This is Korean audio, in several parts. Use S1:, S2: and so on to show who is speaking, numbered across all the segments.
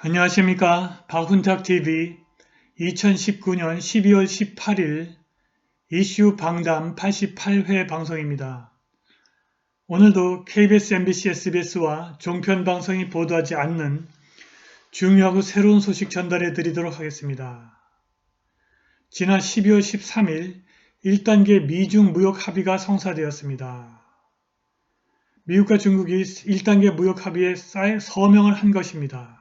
S1: 안녕하십니까. 박훈탁TV 2019년 12월 18일 이슈 방담 88회 방송입니다. 오늘도 KBS, MBC, SBS와 종편 방송이 보도하지 않는 중요하고 새로운 소식 전달해 드리도록 하겠습니다. 지난 12월 13일 1단계 미중 무역 합의가 성사되었습니다. 미국과 중국이 1단계 무역 합의에 서명을 한 것입니다.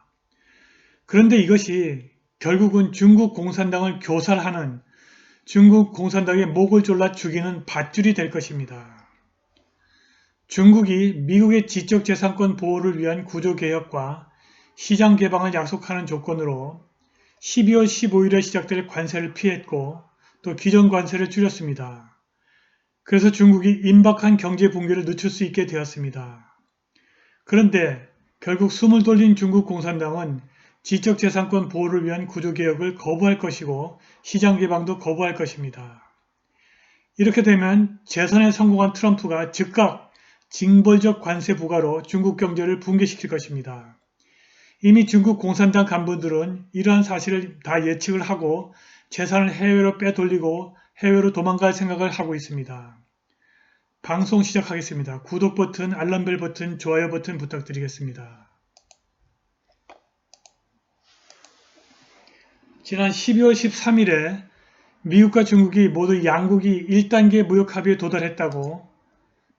S1: 그런데 이것이 결국은 중국 공산당을 교살하는 중국 공산당의 목을 졸라 죽이는 밧줄이 될 것입니다. 중국이 미국의 지적재산권 보호를 위한 구조개혁과 시장 개방을 약속하는 조건으로 12월 15일에 시작될 관세를 피했고 또 기존 관세를 줄였습니다. 그래서 중국이 임박한 경제 붕괴를 늦출 수 있게 되었습니다. 그런데 결국 숨을 돌린 중국 공산당은 지적재산권 보호를 위한 구조개혁을 거부할 것이고 시장 개방도 거부할 것입니다. 이렇게 되면 재선에 성공한 트럼프가 즉각 징벌적 관세 부과로 중국 경제를 붕괴시킬 것입니다. 이미 중국 공산당 간부들은 이러한 사실을 다 예측을 하고 재산을 해외로 빼돌리고 해외로 도망갈 생각을 하고 있습니다. 방송 시작하겠습니다. 구독 버튼, 알람벨 버튼, 좋아요 버튼 부탁드리겠습니다. 지난 12월 13일에 미국과 중국이 모두 양국이 1단계 무역 합의에 도달했다고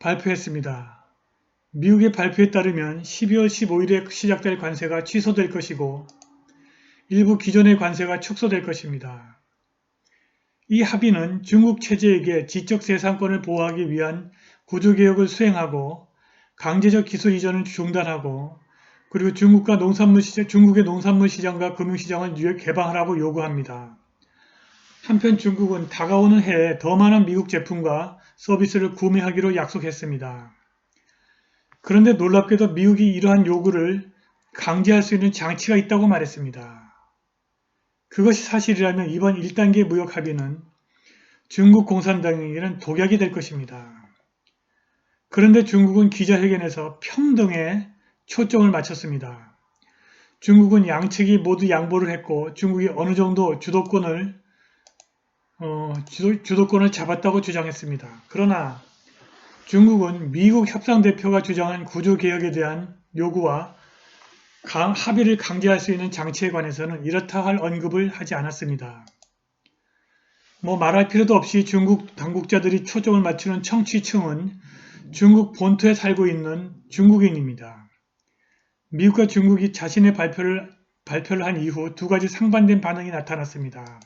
S1: 발표했습니다. 미국의 발표에 따르면 12월 15일에 시작될 관세가 취소될 것이고 일부 기존의 관세가 축소될 것입니다. 이 합의는 중국 체제에게 지적재산권을 보호하기 위한 구조개혁을 수행하고 강제적 기술 이전을 중단하고 그리고 중국의 농산물 시장과 금융시장을 개방하라고 요구합니다. 한편 중국은 다가오는 해에 더 많은 미국 제품과 서비스를 구매하기로 약속했습니다. 그런데 놀랍게도 미국이 이러한 요구를 강제할 수 있는 장치가 있다고 말했습니다. 그것이 사실이라면 이번 1단계 무역 합의는 중국 공산당에게는 독약이 될 것입니다. 그런데 중국은 기자회견에서 평등에 초점을 맞췄습니다. 중국은 양측이 모두 양보를 했고 중국이 어느 정도 주도권을 잡았다고 주장했습니다. 그러나 중국은 미국 협상대표가 주장한 구조개혁에 대한 요구와 합의를 강제할 수 있는 장치에 관해서는 이렇다 할 언급을 하지 않았습니다. 말할 필요도 없이 중국 당국자들이 초점을 맞추는 청취층은 중국 본토에 살고 있는 중국인입니다. 미국과 중국이 자신의 발표를 한 이후 두 가지 상반된 반응이 나타났습니다.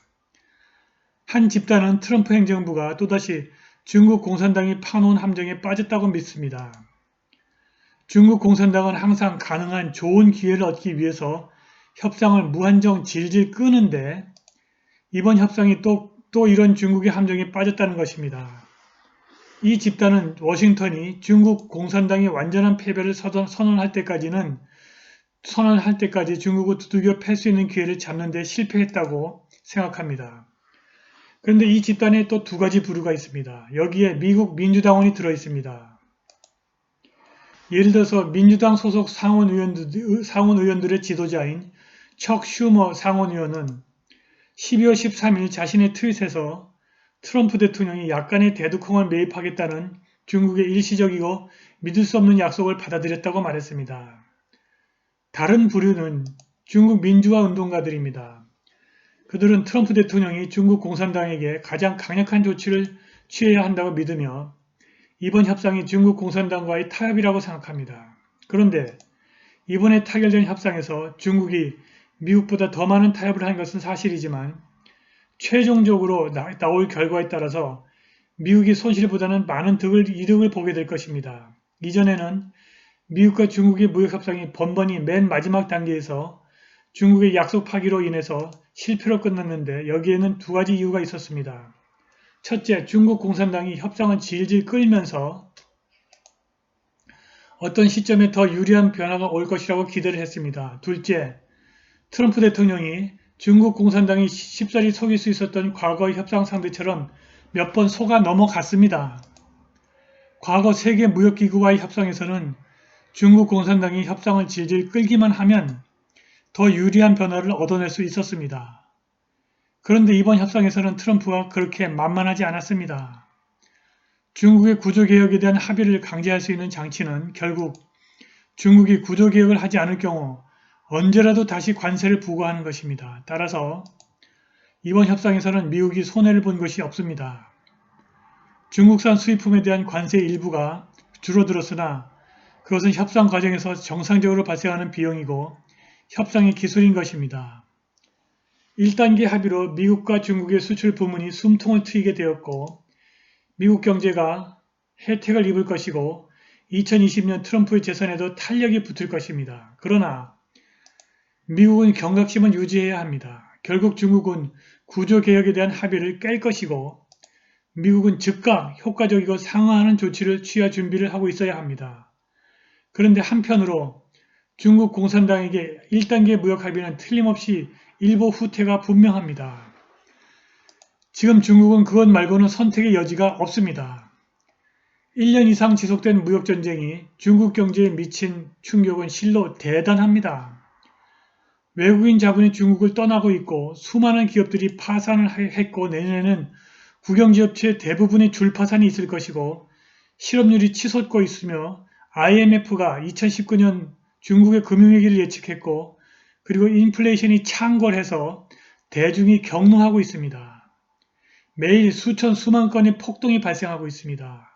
S1: 한 집단은 트럼프 행정부가 또다시 중국 공산당이 파놓은 함정에 빠졌다고 믿습니다. 중국 공산당은 항상 가능한 좋은 기회를 얻기 위해서 협상을 무한정 질질 끄는데 이번 협상이 또 이런 중국의 함정에 빠졌다는 것입니다. 이 집단은 워싱턴이 중국 공산당의 완전한 패배를 선언할 때까지 중국을 두들겨 팰 수 있는 기회를 잡는 데 실패했다고 생각합니다. 그런데 이 집단에 또 두 가지 부류가 있습니다. 여기에 미국 민주당원이 들어있습니다. 예를 들어서 민주당 소속 상원 의원들의 지도자인 척 슈머 상원의원은 12월 13일 자신의 트윗에서 트럼프 대통령이 약간의 대두콩을 매입하겠다는 중국의 일시적이고 믿을 수 없는 약속을 받아들였다고 말했습니다. 다른 부류는 중국 민주화 운동가들입니다. 그들은 트럼프 대통령이 중국 공산당에게 가장 강력한 조치를 취해야 한다고 믿으며 이번 협상이 중국 공산당과의 타협이라고 생각합니다. 그런데 이번에 타결된 협상에서 중국이 미국보다 더 많은 타협을 한 것은 사실이지만 최종적으로 나올 결과에 따라서 미국이 손실보다는 많은 이득을 보게 될 것입니다. 이전에는 미국과 중국의 무역협상이 번번이 맨 마지막 단계에서 중국의 약속 파기로 인해서 실패로 끝났는데 여기에는 두 가지 이유가 있었습니다. 첫째, 중국 공산당이 협상을 질질 끌면서 어떤 시점에 더 유리한 변화가 올 것이라고 기대를 했습니다. 둘째, 트럼프 대통령이 중국 공산당이 쉽사리 속일 수 있었던 과거의 협상 상대처럼 몇 번 속아 넘어갔습니다. 과거 세계무역기구와의 협상에서는 중국 공산당이 협상을 질질 끌기만 하면 더 유리한 변화를 얻어낼 수 있었습니다. 그런데 이번 협상에서는 트럼프가 그렇게 만만하지 않았습니다. 중국의 구조개혁에 대한 합의를 강제할 수 있는 장치는 결국 중국이 구조개혁을 하지 않을 경우 언제라도 다시 관세를 부과하는 것입니다. 따라서 이번 협상에서는 미국이 손해를 본 것이 없습니다. 중국산 수입품에 대한 관세 일부가 줄어들었으나 그것은 협상 과정에서 정상적으로 발생하는 비용이고 협상의 기술인 것입니다. 1단계 합의로 미국과 중국의 수출 부문이 숨통을 트이게 되었고 미국 경제가 혜택을 입을 것이고 2020년 트럼프의 재선에도 탄력이 붙을 것입니다. 그러나 미국은 경각심은 유지해야 합니다. 결국 중국은 구조개혁에 대한 합의를 깰 것이고 미국은 즉각 효과적이고 상응하는 조치를 취할 준비를 하고 있어야 합니다. 그런데 한편으로 중국 공산당에게 1단계 무역 합의는 틀림없이 일보 후퇴가 분명합니다. 지금 중국은 그것 말고는 선택의 여지가 없습니다. 1년 이상 지속된 무역전쟁이 중국 경제에 미친 충격은 실로 대단합니다. 외국인 자본이 중국을 떠나고 있고 수많은 기업들이 파산을 했고 내년에는 국영기업체 대부분의 줄파산이 있을 것이고 실업률이 치솟고 있으며 IMF가 2019년 중국의 금융위기를 예측했고 그리고 인플레이션이 창궐해서 대중이 격노하고 있습니다. 매일 수만 건의 폭동이 발생하고 있습니다.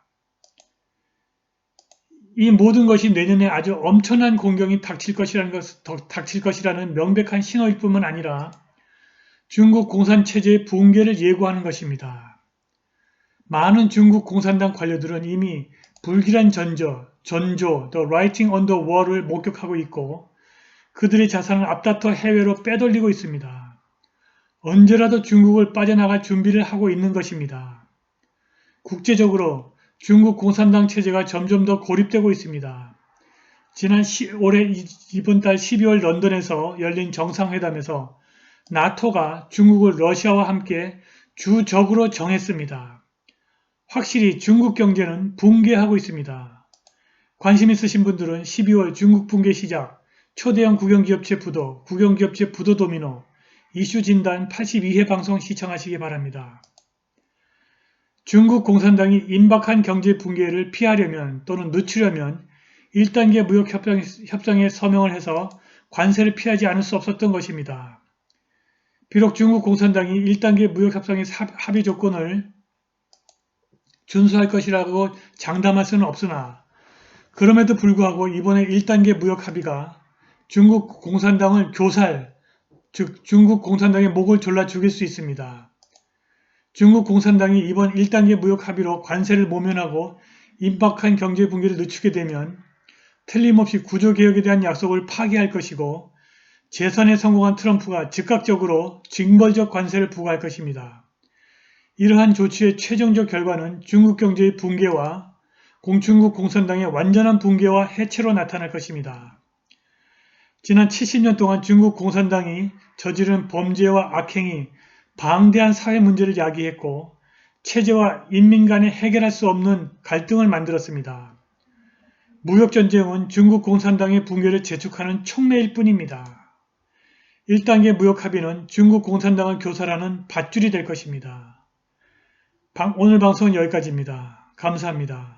S1: 이 모든 것이 내년에 아주 엄청난 공경이 닥칠 것이라는 명백한 신호일 뿐만 아니라 중국 공산체제의 붕괴를 예고하는 것입니다. 많은 중국 공산당 관료들은 이미 불길한 전조, The Writing on the Wall을 목격하고 있고 그들의 자산을 앞다퉈 해외로 빼돌리고 있습니다. 언제라도 중국을 빠져나갈 준비를 하고 있는 것입니다. 국제적으로 중국 공산당 체제가 점점 더 고립되고 있습니다. 이번 달 12월 런던에서 열린 정상회담에서 나토가 중국을 러시아와 함께 주적으로 정했습니다. 확실히 중국 경제는 붕괴하고 있습니다. 관심 있으신 분들은 12월 중국 붕괴 시작, 초대형 국영기업체 부도 도미노, 이슈 진단 82회 방송 시청하시기 바랍니다. 중국 공산당이 임박한 경제 붕괴를 피하려면 또는 늦추려면 1단계 무역 협상에 서명을 해서 관세를 피하지 않을 수 없었던 것입니다. 비록 중국 공산당이 1단계 무역 협상의 합의 조건을 준수할 것이라고 장담할 수는 없으나 그럼에도 불구하고 이번에 1단계 무역 합의가 중국 공산당을 즉 중국 공산당의 목을 졸라 죽일 수 있습니다. 중국 공산당이 이번 1단계 무역 합의로 관세를 모면하고 임박한 경제 붕괴를 늦추게 되면 틀림없이 구조개혁에 대한 약속을 파기할 것이고 재선에 성공한 트럼프가 즉각적으로 징벌적 관세를 부과할 것입니다. 이러한 조치의 최종적 결과는 중국 경제의 붕괴와 중국 공산당의 완전한 붕괴와 해체로 나타날 것입니다. 지난 70년 동안 중국 공산당이 저지른 범죄와 악행이 방대한 사회 문제를 야기했고 체제와 인민 간에 해결할 수 없는 갈등을 만들었습니다. 무역전쟁은 중국 공산당의 붕괴를 재촉하는 촉매일 뿐입니다. 1단계 무역 합의는 중국 공산당을 교살하는 밧줄이 될 것입니다. 오늘 방송은 여기까지입니다. 감사합니다.